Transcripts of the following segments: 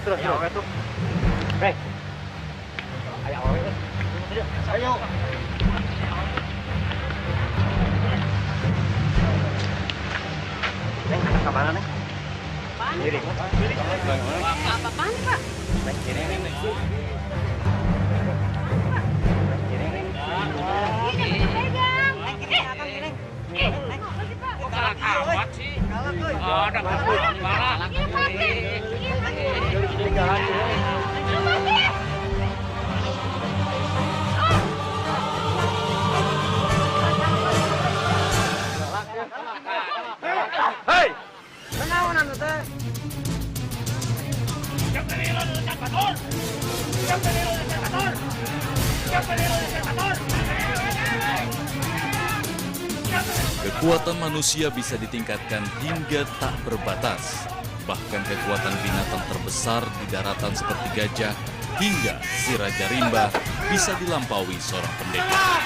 terus ya tuh. Oke. Ayo awe. Ayo. Neng, ke mana, Neng? Kiri. Apa-apaan, Pak? Neng, kiri, Neng. Hei! Menawan anu teh? Kekuatan manusia bisa ditingkatkan hingga tak berbatas. Bahkan kekuatan binatang terbesar di daratan seperti gajah hingga si Raja Rimba bisa dilampaui seorang pendekar.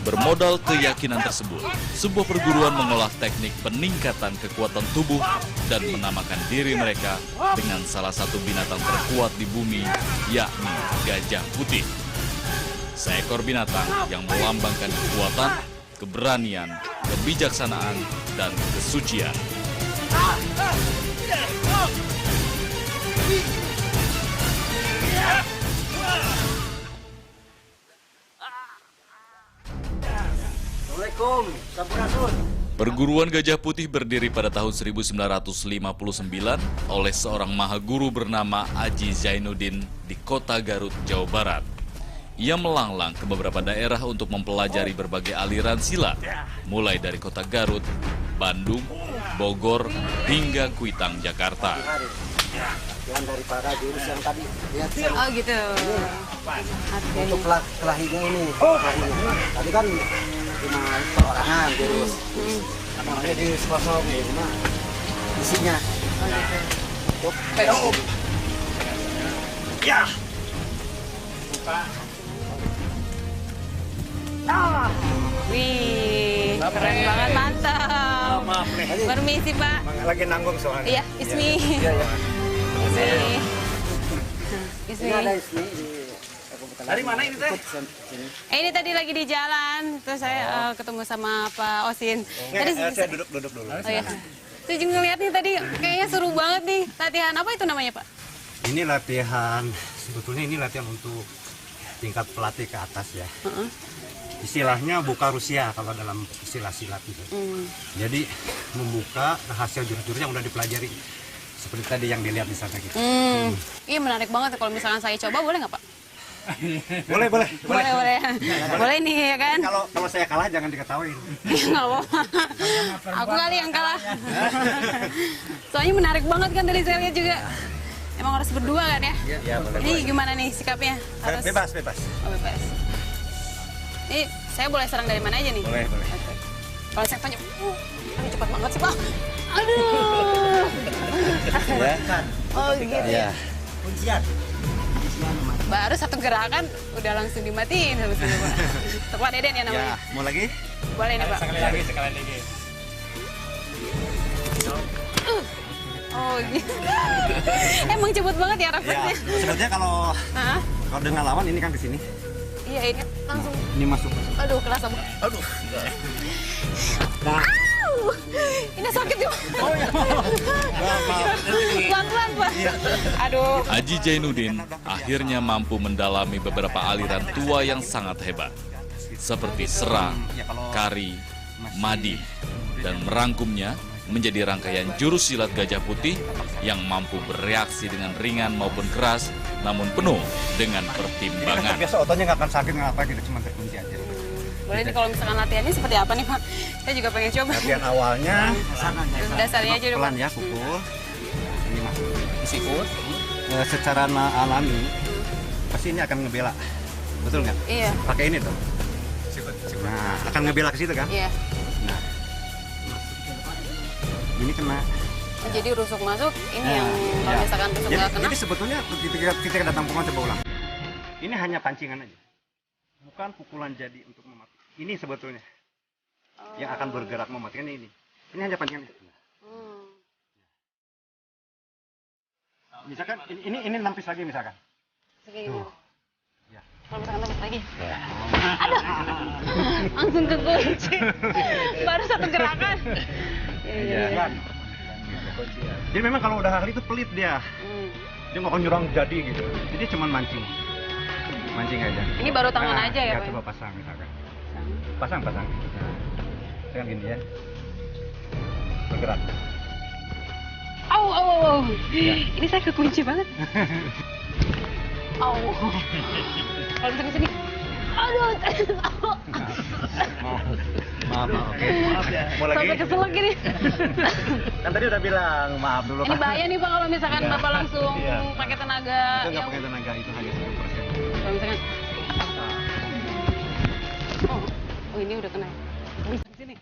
Bermodal keyakinan tersebut, sebuah perguruan mengolah teknik peningkatan kekuatan tubuh dan menamakan diri mereka dengan salah satu binatang terkuat di bumi, yakni gajah putih. Seekor binatang yang melambangkan kekuatan, keberanian, kebijaksanaan, dan kesucian. Assalamualaikum, Sampurasun. Perguruan Gajah Putih berdiri pada tahun 1959 oleh seorang mahaguru bernama Aji Zainuddin di kota Garut, Jawa Barat. Ia melanglang ke beberapa daerah untuk mempelajari berbagai aliran silat, mulai dari kota Garut, Bandung, Bogor, hingga Kuitang, Jakarta. Yang daripada jurus yang tadi lihat sana. Oh gitu. Oke. Untuk kelahinya ini. Tadi kan cuma perorangan jurus. Namanya jurus kosong ini mah isinya. Oh gitu. Ya. Wih, keren banget, mantap. Maaf nih. Permisi, Pak. Lagi nanggung soalnya. Iya, Ismi. Iya, iya. Ismi. Ini ada Ismi di dari mana ini teh? Ini tadi lagi di jalan, terus saya ketemu sama Pak Osin. Tadi Saya duduk dulu. Oh iya. Tuh ngeliat nih tadi kayaknya seru banget nih latihan. Apa itu namanya, Pak? Ini latihan, sebetulnya ini latihan untuk tingkat pelatih ke atas ya. Istilahnya buka Rusia kalau dalam istilah silat itu. Jadi membuka hasil jurus-jurus yang udah dipelajari. Seperti tadi yang dilihat di sana gitu. Iya menarik banget. Kalau misalkan saya coba boleh nggak, Pak? Boleh. Boleh nih ya kan? Kalau saya kalah jangan diketawain. Nggak apa-apa. Aku kali yang kalah. Soalnya menarik banget kan tadi saya lihat juga. Emang harus berdua kan ya? Iya, boleh. Ini gimana nih sikapnya? Harus... Bebas. Oh, bebas. Ini saya boleh serang dari mana aja nih? Boleh. Oke. Kalau saya tanya, ini cepat banget sih, Pak. Aduh. Ya. Oh gitu. Iya. Kuncian. Baru satu gerakan udah langsung dimatiin habis itu, Pak. Tepat Deden ya namanya. Ya, mau lagi? Boleh nih, Pak. Sekali lagi. Oh gitu. Emang cepet banget ya Ya, refleksnya. sebenarnya kalau Hah? dengan lawan ini kan ke sini. Iya ini langsung. Ini masuk. Aduh kerasa banget. Aduh. Au! Ini sakit juga. Oh iya. Pelan-pelan, Pak. Aduh. Aji Zainuddin akhirnya mampu mendalami beberapa aliran tua yang sangat hebat, seperti serang, kari, madi, dan merangkumnya menjadi rangkaian jurus silat Gajah Putih yang mampu bereaksi dengan ringan maupun keras, namun penuh dengan pertimbangan. Biasa otaknya nggak akan sakit nggak apa gitu, cuma terkunci aja. Boleh nih kalau misalkan latihannya seperti apa nih, Pak? Saya juga pengen coba. Latihan awalnya Dasarnya aja dulu, Pak. pelan ya, pukul. Ini masuk. Sikut. secara alami pasti ini akan ngebela, betul nggak? Iya. Pakai ini tuh. Nah, akan ngebela ke situ kan? Iya. Nah, ini kena. Oh, jadi rusuk masuk, ini Nah, yang kalau iya. misalkan rusuk nggak kena. Jadi sebetulnya ketika datang pemain coba ulang. Ini hanya pancingan aja, bukan pukulan jadi untuk mematikan. Ini sebetulnya yang akan bergerak mematikan ini. Ini hanya pancingan. Hmm. Misalkan ini nampis lagi misalkan. Kayak gini. Ya. Kalau misalkan nampis lagi. Ya. Aduh, langsung kekunci. Baru satu gerakan. Iya. Jadi memang kalau udah ahli itu pelit dia. Dia nggak akan nyerang jadi gitu. Jadi cuma mancing. Mancing aja. Ini baru tangan aja ya, Pak? Coba pasang misalkan. Pasang. Nah, sekarang gini ya. Bergerak. Au. Ini saya kekunci banget. Au. Kalau misalnya sini. Aduh. Maaf, oke. Maaf ya. Mau lagi? Sampai keselak gini. Kan tadi udah bilang maaf dulu. Ini bahaya nih Pak kalau misalkan Iya. Bapak langsung Iya. pakai tenaga. Itu nggak pakai tenaga, itu hanya 1%. Kalau misalkan. Oh ini udah kena. Bisa di sini.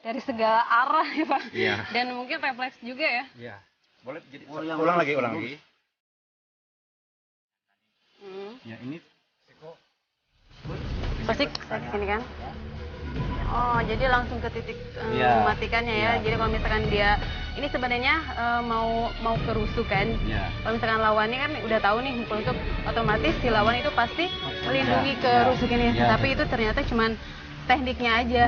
Dari segala arah ya Pak. Iya. Dan mungkin refleks juga ya. Iya. Boleh jadi ulang lagi. Ya ini Pasti ke sini kan? Oh, jadi langsung ke titik Iya. mematikannya ya. Iya. Jadi kalau misalkan dia ini sebenarnya mau kerusuk kan. Iya. Kalau misalkan lawannya kan udah tahu nih mukul itu otomatis si lawan itu pasti melindungi kerusuk ini. Iya. Tapi itu ternyata cuman tekniknya aja.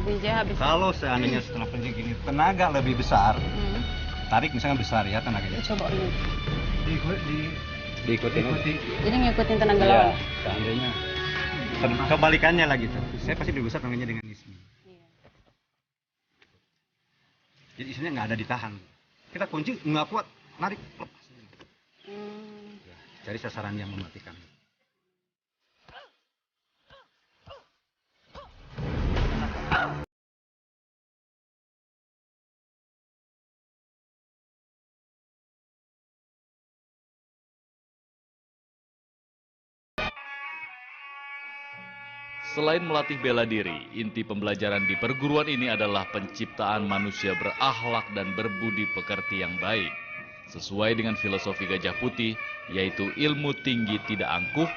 Bija habis. kalau seandainya setelah pergi gini tenaga lebih besar, tarik misalnya besar ya tenaganya. Coba ini. Diikutin. Jadi ngikutin tenaga Iya. lawan. Seandainya kebalikannya lah gitu. Saya pasti lebih besar tenaganya dengan Ismi. Iya. Jadi isinya nggak ada ditahan. Kita kunci nggak kuat, narik lepas. Hmm. Cari sasaran yang mematikan. Selain melatih bela diri, inti pembelajaran di perguruan ini adalah penciptaan manusia berakhlak dan berbudi pekerti yang baik. Sesuai dengan filosofi Gajah Putih, yaitu ilmu tinggi tidak angkuh,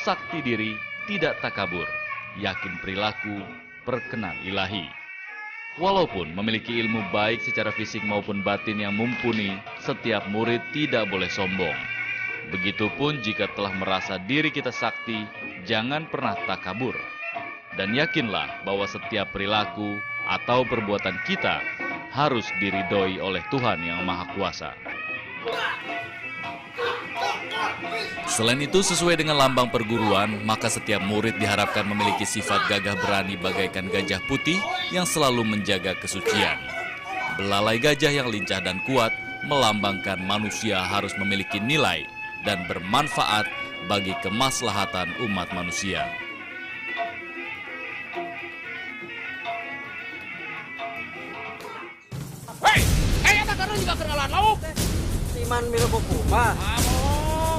sakti diri tidak takabur, yakin perilaku, perkenan ilahi. Walaupun memiliki ilmu baik secara fisik maupun batin yang mumpuni, setiap murid tidak boleh sombong. Begitupun jika telah merasa diri kita sakti, jangan pernah takabur. Dan yakinlah bahwa setiap perilaku atau perbuatan kita harus diridhoi oleh Tuhan yang Maha Kuasa. Selain itu, sesuai dengan lambang perguruan, maka setiap murid diharapkan memiliki sifat gagah berani bagaikan gajah putih yang selalu menjaga kesucian. Belalai gajah yang lincah dan kuat melambangkan manusia harus memiliki nilai dan bermanfaat bagi kemaslahatan umat manusia. Juga kenalan lauk. Iman milu kuma.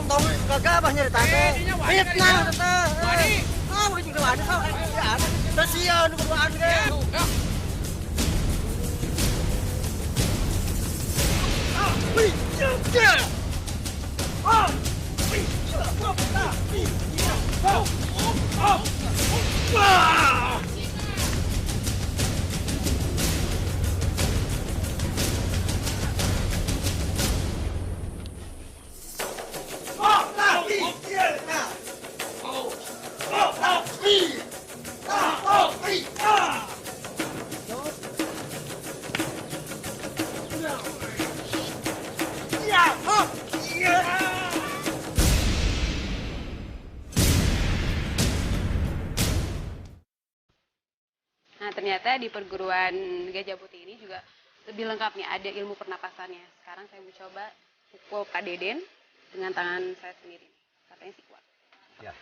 Tong gagabah nyari tante. Fitnah tante. Ah, udah juga ada kau. Ada. Kasihan udah ada. Nah, ternyata di perguruan Gajah Putih ini juga lebih lengkap nih, ada ilmu pernapasannya. Sekarang saya mau coba pukul Pak Deden dengan tangan saya sendiri. Katanya sih kuat. Ya.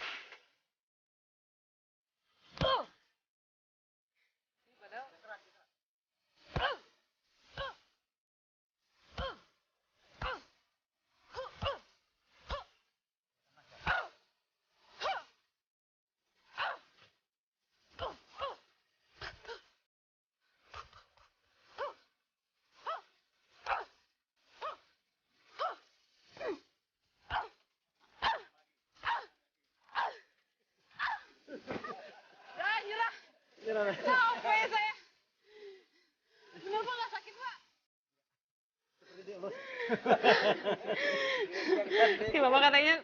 Si Bapak katanya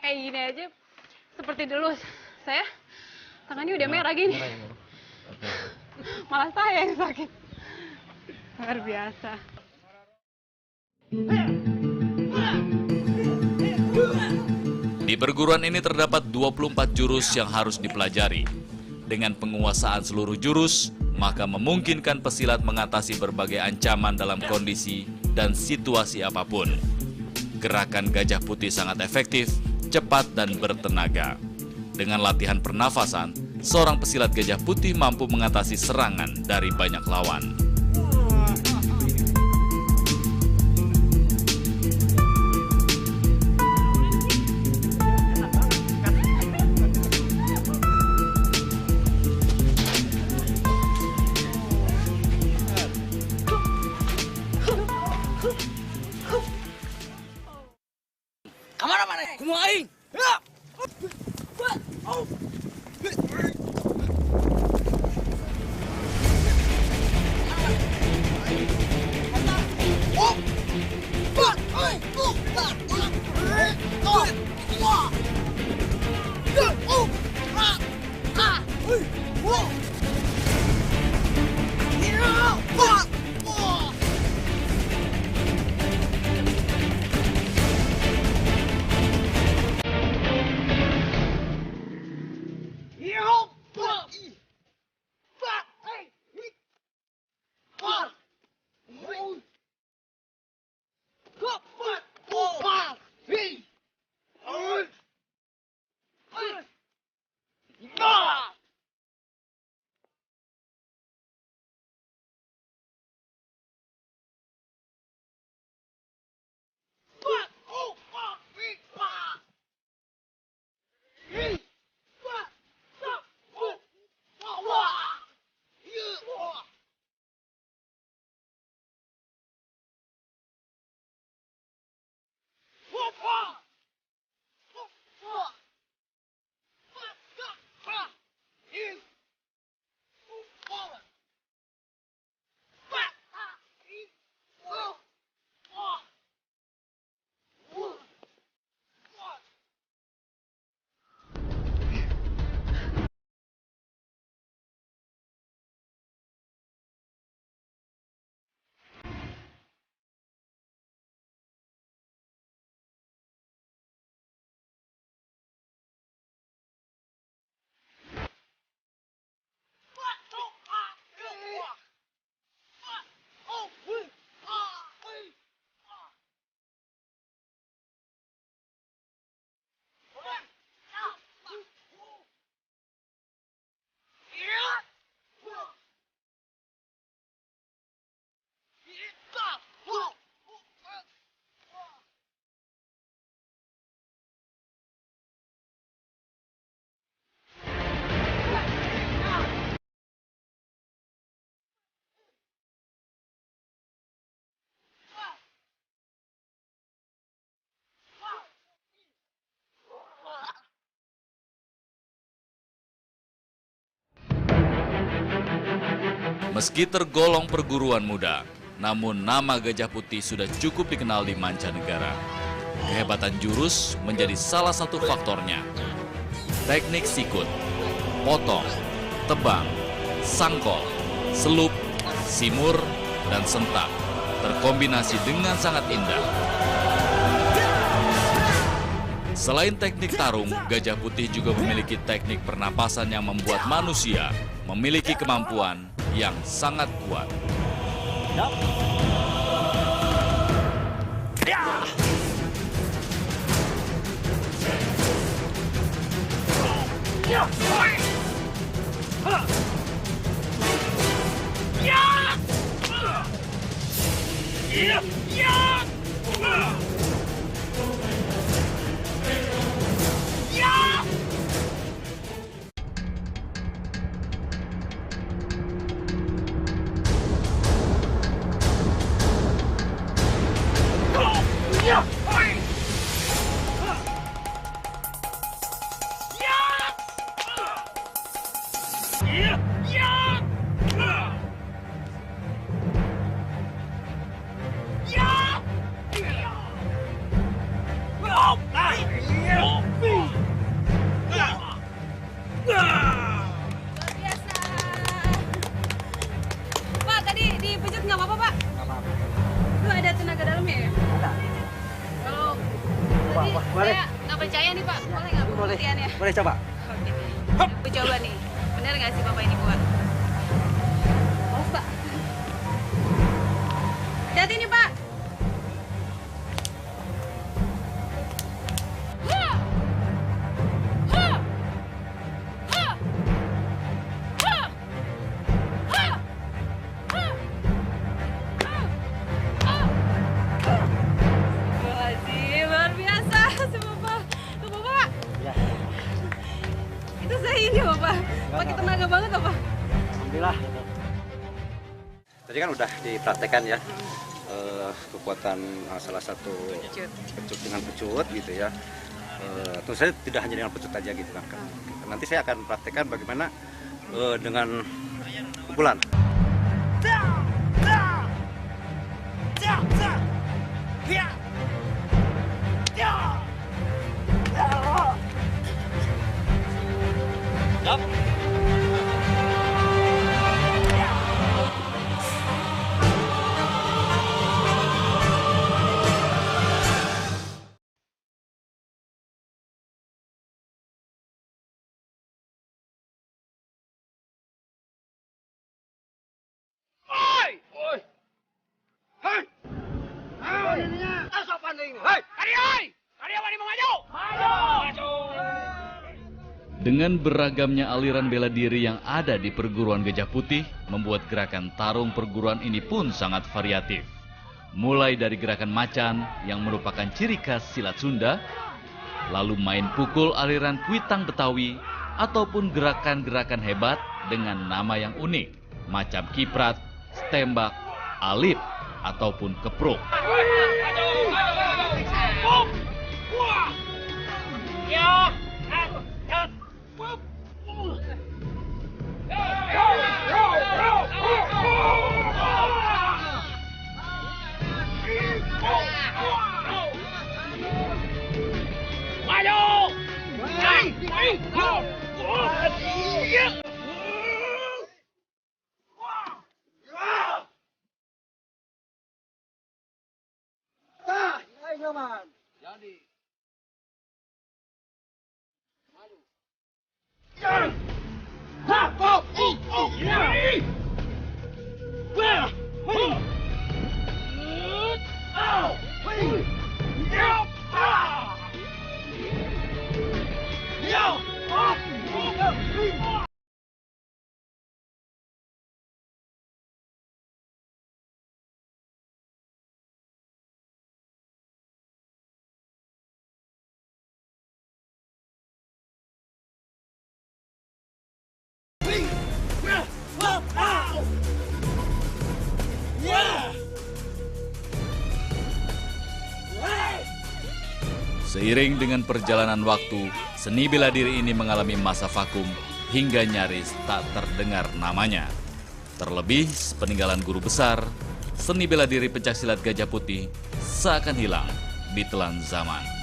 kayak gini aja seperti dulu. Saya tangannya udah merah gini. Malah saya yang sakit. Luar biasa. Di perguruan ini terdapat 24 jurus yang harus dipelajari. Dengan penguasaan seluruh jurus, maka memungkinkan pesilat mengatasi berbagai ancaman dalam kondisi dan situasi apapun. Gerakan Gajah Putih sangat efektif, cepat, dan bertenaga. Dengan latihan pernafasan, seorang pesilat Gajah Putih mampu mengatasi serangan dari banyak lawan. Kamana-mana? Kumaha aing? Meski tergolong perguruan muda, namun nama Gajah Putih sudah cukup dikenal di mancanegara. Kehebatan jurus menjadi salah satu faktornya. Teknik sikut, potong, tebang, sangkol, selup, simur, dan sentak terkombinasi dengan sangat indah. Selain teknik tarung, Gajah Putih juga memiliki teknik pernapasan yang membuat manusia memiliki kemampuan yang sangat kuat. boleh. Latihannya. Boleh coba. Oke. Aku coba nih. Bener nggak sih Bapak ini kuat? Awas Pak. Hati-hati nih Pak. Luar biasa si Bapak. Tuh Bapak. Ya. Itu saya ini Bapak. Pakai tenaga banget apa? Alhamdulillah. Tadi kan udah dipraktekkan ya, kekuatan salah satu pecut dengan pecut gitu ya. Tentu saja tidak hanya dengan pecut aja gitu kan. Nanti saya akan praktekkan bagaimana dengan pukulan. Dengan beragamnya aliran bela diri yang ada di perguruan Gajah Putih, membuat gerakan tarung perguruan ini pun sangat variatif. Mulai dari gerakan macan yang merupakan ciri khas silat Sunda, lalu main pukul aliran kuitang Betawi, ataupun gerakan-gerakan hebat dengan nama yang unik, macam kiprat, stembak, alip, ataupun kepruk. Seiring dengan perjalanan waktu, seni bela diri ini mengalami masa vakum hingga nyaris tak terdengar namanya. Terlebih, peninggalan guru besar, seni bela diri pencaksilat Gajah Putih seakan hilang di telan zaman.